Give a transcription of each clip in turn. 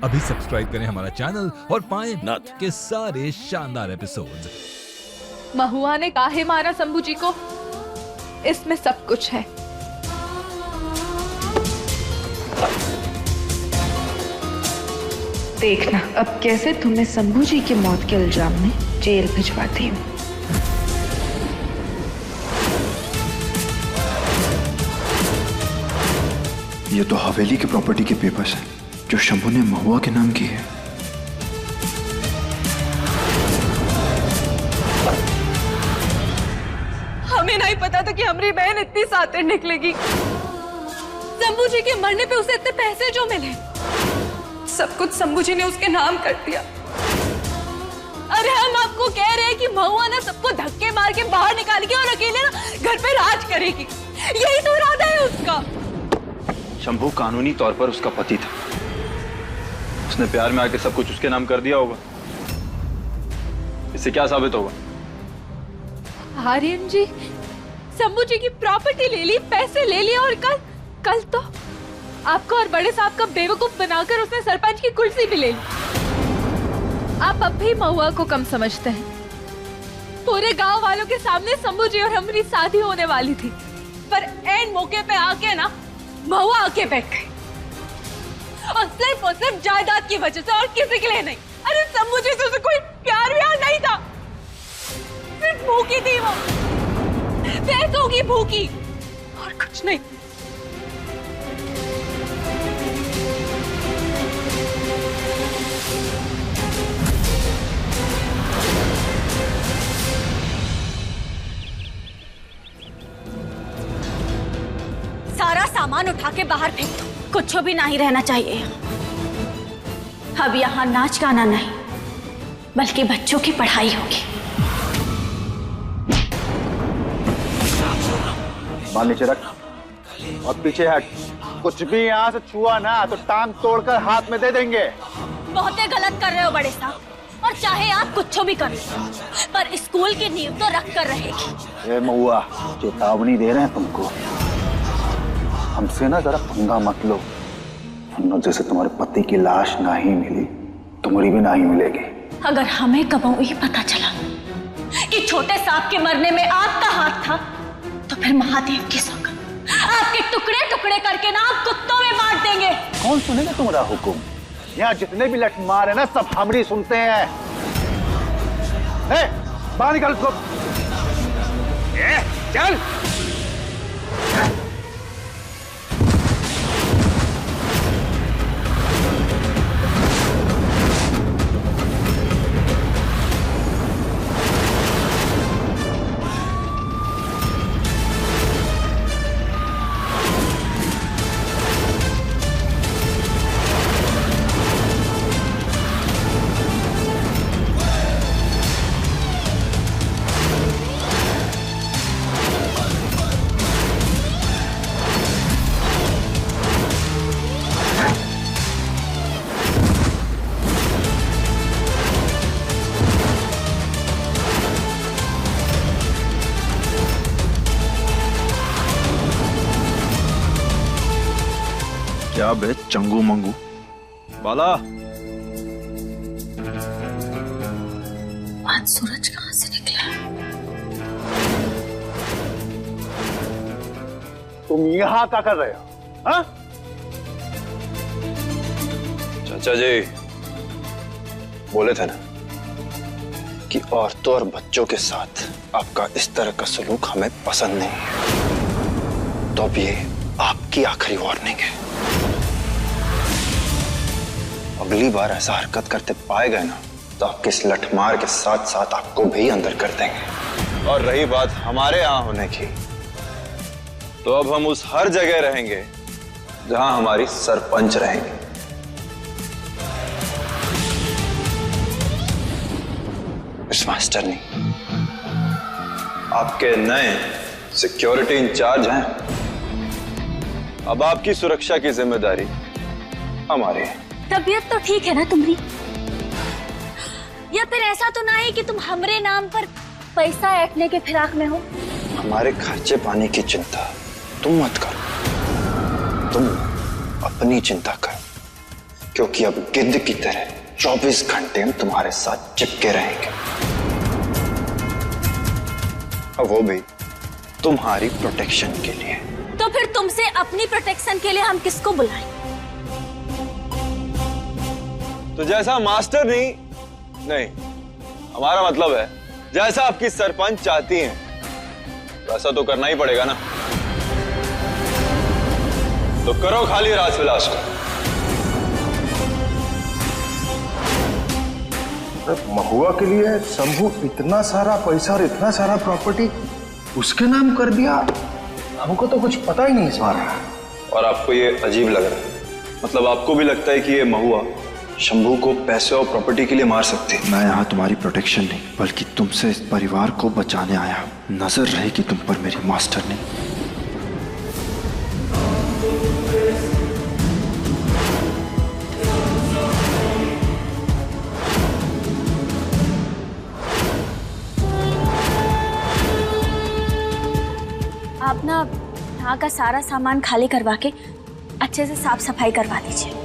अभी सब्सक्राइब करें हमारा चैनल और पाएं नथ के सारे शानदार एपिसोड्स। महुआ ने काहे मारा शंभू जी को, इसमें सब कुछ है। देखना अब कैसे तुम्हें शंभू जी की मौत के इल्जाम में जेल भिजवाती हूँ। ये तो हवेली की प्रॉपर्टी के पेपर्स हैं जो शंभू ने महुआ के नाम की है। हमें नहीं पता था कि हमारी बहन इतनी सातिर निकलेगी। शंभू जी के मरने पे उसे इतने पैसे जो मिले, सब कुछ शंभू जी ने उसके नाम कर दिया। अरे हम आपको कह रहे हैं कि महुआ ना सबको धक्के मार के बाहर निकालेगी और अकेले ना घर पे राज करेगी, यही तो इरादा है उसका। शंभू कानूनी तौर पर उसका पति था, उसने प्यार में आके सब कुछ उसके नाम कर दिया होगा। इससे क्या साबित होगा? आर्यन जी शंभू जी की प्रॉपर्टी ले ली, पैसे ले लिए और कल तो आपको और बड़े साहब का बेवकूफ बनाकर उसने सरपंच की कुर्सी भी ले ली। आप अब भी महुआ को कम समझते हैं। पूरे गांव वालों के सामने शंभू जी और हमारी शादी होने वाली थी, पर एंड मौके पे आके ना महुआ आके बैठ गई, और सिर्फ जायदाद की वजह से, और किसी के लिए नहीं। अरे शंभू जी से कोई प्यार व्यार नहीं था, सिर्फ भूखी थी वो, पैसों की भूखी और कुछ नहीं। सारा सामान उठा के बाहर फेंक दो, कुछ भी नहीं रहना चाहिए। अब यहाँ नाच गाना नहीं, बल्कि बच्चों की पढ़ाई होगी। मार नीचे रख और पीछे हट। कुछ भी यहाँ से छुआ ना तो टांग तोड़कर हाथ में दे देंगे। बहुत गलत कर रहे हो बड़े साहब, और चाहे आप कुछ भी कर लो, पर स्कूल की नींव तो रख कर रहेगी। ए महुआ, चेतावनी दे रहे हैं तुमको, हमसे ना जरा पंगा मत लो, वरना जैसे तुम्हारे पति की लाश नहीं मिली, तुम्हारी भी नहीं मिलेगी। अगर हमें कबहू ये पता चला कि छोटे सांप के मरने में आपका हाथ था, तो फिर महादेव की सौगंध, आपके टुकड़े टुकड़े करके ना आप कुत्तों में बांट देंगे। कौन सुनेगा तुम्हारा हुक्म? यहाँ जितने भी लठमार है ना, सब हमरी सुनते हैं। बाहर निकल उसको। चल। क्या बे चंगू मंगू बाला? आज सूरज कहाँ से निकला? तुम यहाँ क्या कर रहे हो? हाँ? चाचा जी बोले थे ना कि औरतों और बच्चों के साथ आपका इस तरह का सलूक हमें पसंद नहीं है। तो अब ये आपकी आखिरी वार्निंग है। अगली बार ऐसा हरकत करते पाए गए ना, तो आपके इस लठमार के साथ साथ आपको भी अंदर कर देंगे। और रही बात हमारे यहां होने की, तो अब हम उस हर जगह रहेंगे जहां हमारी सरपंच रहेंगे। इस मास्टर नहीं, आपके नए सिक्योरिटी इंचार्ज हैं। अब आपकी सुरक्षा की जिम्मेदारी हमारी है। तबीयत तो ठीक है ना तुम्हारी? या फिर ऐसा तो ना है कि तुम हमरे नाम पर पैसा ऐंठने के फिराक में हो? हमारे खर्चे पानी की चिंता तुम मत करो, तुम अपनी चिंता करो। क्योंकि अब गिद्ध की तरह 24 घंटे हम तुम्हारे साथ चिपके रहेंगे, और वो भी तुम्हारी प्रोटेक्शन के लिए। तो फिर तुमसे अपनी प्रोटेक्शन के लिए हम किसको बुलाएं? तो जैसा मास्टर नहीं, हमारा मतलब है जैसा आपकी सरपंच चाहती हैं वैसा तो करना ही पड़ेगा ना। तो करो खाली राजविलास को। महुआ के लिए शंभू इतना सारा पैसा और इतना सारा प्रॉपर्टी उसके नाम कर दिया, हमको तो कुछ पता ही नहीं इस बारे में। और आपको ये अजीब लग रहा है? मतलब आपको भी लगता है कि ये महुआ शंभू को पैसे और प्रॉपर्टी के लिए मार सकती है? मैं यहाँ तुम्हारी प्रोटेक्शन नहीं बल्कि तुमसे इस परिवार को बचाने आया हूँ। नजर रहेगी तुम पर मेरी मास्टर ने। आप ना यहाँ का सारा सामान खाली करवा के अच्छे से साफ सफाई करवा दीजिए।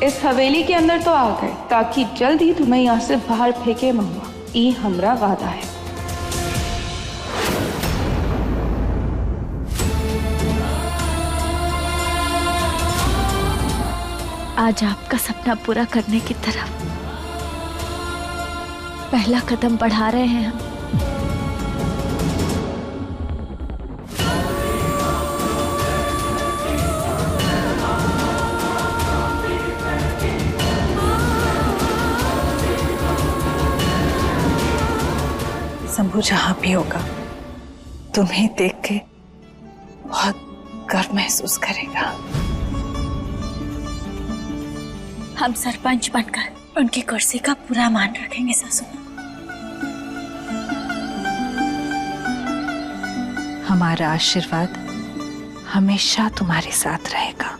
इस हवेली के अंदर तो आ गए ताकि जल्द ही तुम्हें यहाँ से बाहर फेंके महुआ। ये हमरा वादा है। आज आपका सपना पूरा करने की तरफ पहला कदम बढ़ा रहे हैं हम। शंभू जहां भी होगा तुम्हें देख के बहुत गर्व महसूस करेगा। हम सरपंच बनकर उनकी कुर्सी का पूरा मान रखेंगे सासू। हमारा आशीर्वाद हमेशा तुम्हारे साथ रहेगा।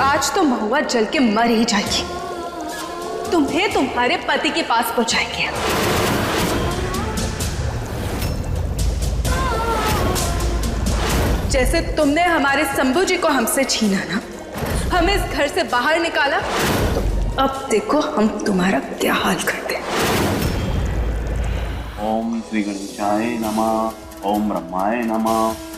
आज तो महुआ जल के मर ही जाएगी। तुम्हें तुम्हारे पति के पास पहुंचाएंगे। जैसे तुमने हमारे शंभू जी को हमसे छीना ना, हमें इस घर से बाहर निकाला, तो अब देखो हम तुम्हारा क्या हाल करते हैं। ओम श्री गणेशाय नमः, ओम ब्रह्माय नमः।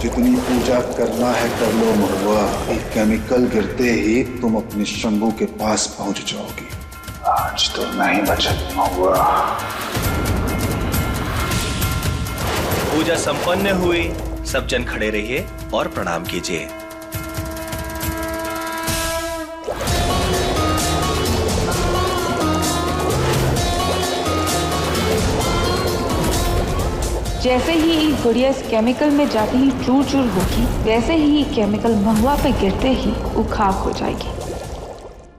जितनी पूजा करना है कर लो महुआ। एक केमिकल गिरते ही तुम अपने शंभू के पास पहुंच जाओगी। आज तो नहीं बचत महुआ। पूजा संपन्न हुई। सब जन खड़े रहिए और प्रणाम कीजिए। जैसे ही ये गुड़िया इस केमिकल में जाते ही चूर चूर होगी, वैसे ही ये केमिकल महुआ पे गिरते ही वो खाक हो जाएगी।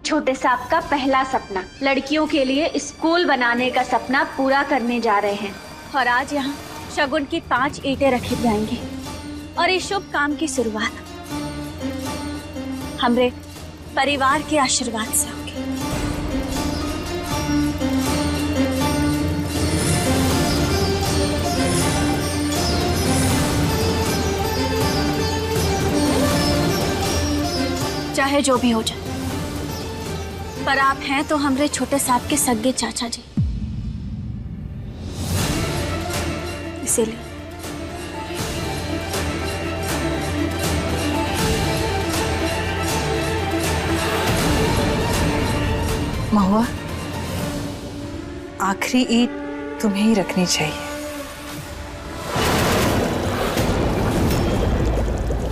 छोटे सांप का पहला सपना, लड़कियों के लिए स्कूल बनाने का सपना पूरा करने जा रहे हैं। और आज यहाँ शगुन की 5 ईंटें रखी जाएंगी और इस शुभ काम की शुरुआत हमरे परिवार के आशीर्वाद से होगी। चाहे जो भी हो जाए, पर आप हैं तो हमरे छोटे सांप के सगे चाचा जी, इसीलिए महुआ, आखिरी ईंट तुम्हें ही रखनी चाहिए।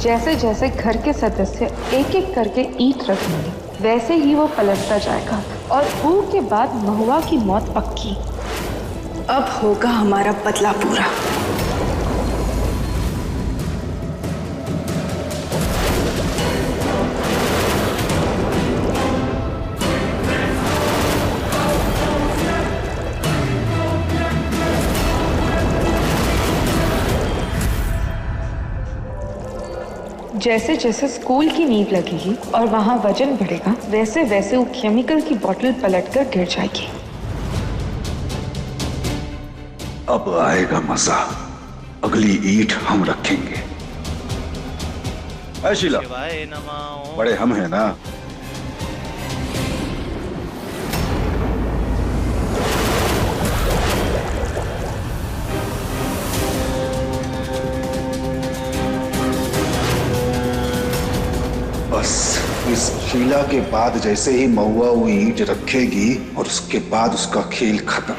जैसे जैसे घर के सदस्य एक एक करके ईंट रखेंगे, वैसे ही वो पलटता जाएगा और ऊ के बाद महुआ की मौत पक्की। अब होगा हमारा बदला पूरा। जैसे जैसे स्कूल की नींव लगेगी और वहाँ वजन बढ़ेगा, वैसे वैसे वो केमिकल की बोतल पलटकर गिर जाएगी। अब आएगा मजा। अगली ईंट हम रखेंगे। ऐ शीला, शिवाय नमः। बड़े हम हैं ना। बस इस शीला के बाद जैसे ही महुआ वो ईंट रखेगी और उसके बाद उसका खेल खत्म।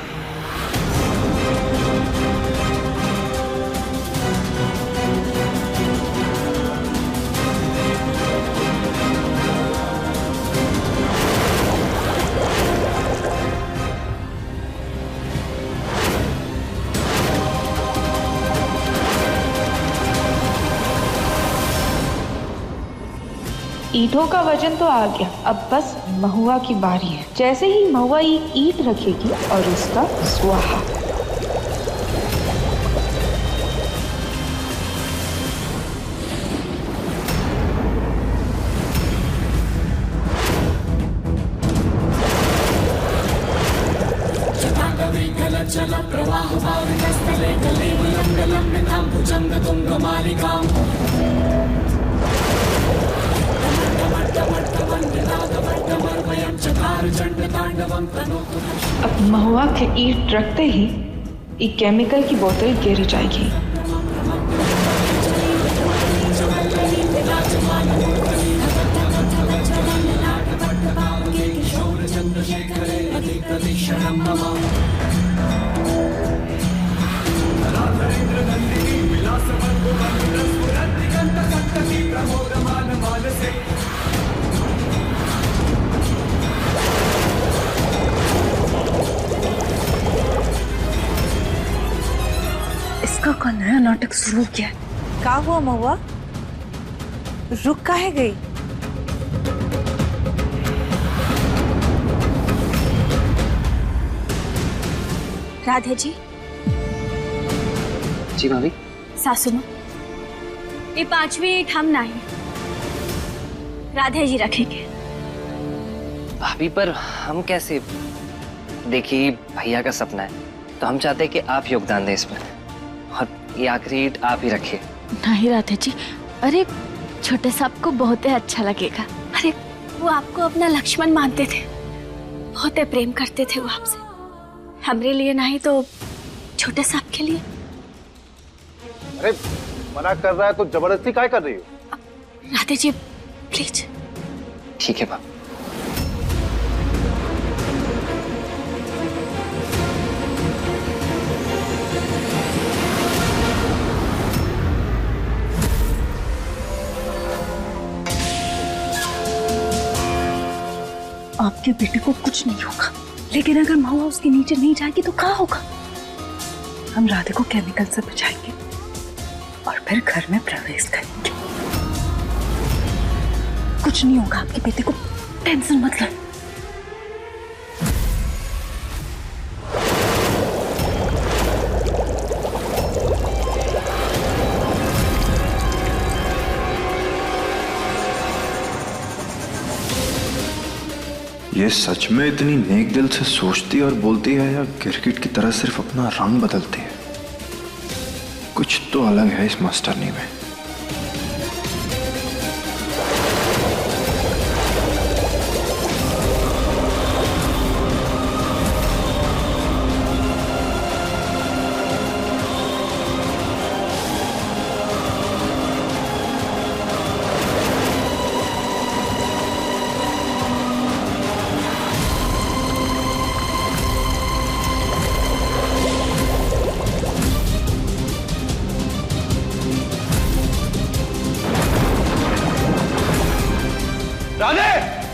ईंटों का वजन तो आ गया, अब बस महुआ की बारी है। जैसे ही महुआ ईंट रखेगी और उसका स्वाहा। अब महुआ के ईंट रखते ही एक केमिकल की बोतल गिर जाएगी। इसका का नया नाटक शुरू किया है। का हुआ महुआ? रुक काहे गई? राधे जी। जी भाभी। सासू माँ, ये 5वीं ईंट हम नहीं, राधे जी रखेंगे। भाभी पर हम कैसे? देखिए भैया का सपना है तो हम चाहते हैं कि आप योगदान दें इसमें, और ये आखिरी ईंट आप ही रखिए। नहीं राधे जी, अरे छोटे साहब को बहुत ही अच्छा लगेगा। अरे वो आपको अपना लक्ष्मण मानते थे, बहुत प्रेम करते थे वो आपसे। हमरे लिए नहीं तो छोटे साहब के लिए। अरे मना कर रहा है तो जबरदस्ती काय कर रही हो? राधे जी प्लीज। ठीक है भाभी। आपके बेटे को कुछ नहीं होगा, लेकिन अगर महुआ उसके नीचे नहीं जाएगी तो क्या होगा? हम राधे को केमिकल से बचाएंगे और फिर घर में प्रवेश करेंगे। कुछ नहीं होगा आपके बेटे को, टेंशन मत लो। ये सच में इतनी नेक दिल से सोचती और बोलती है या गिरगिट की तरह सिर्फ अपना रंग बदलती है? कुछ तो अलग है इस मास्टरनी में। राधे!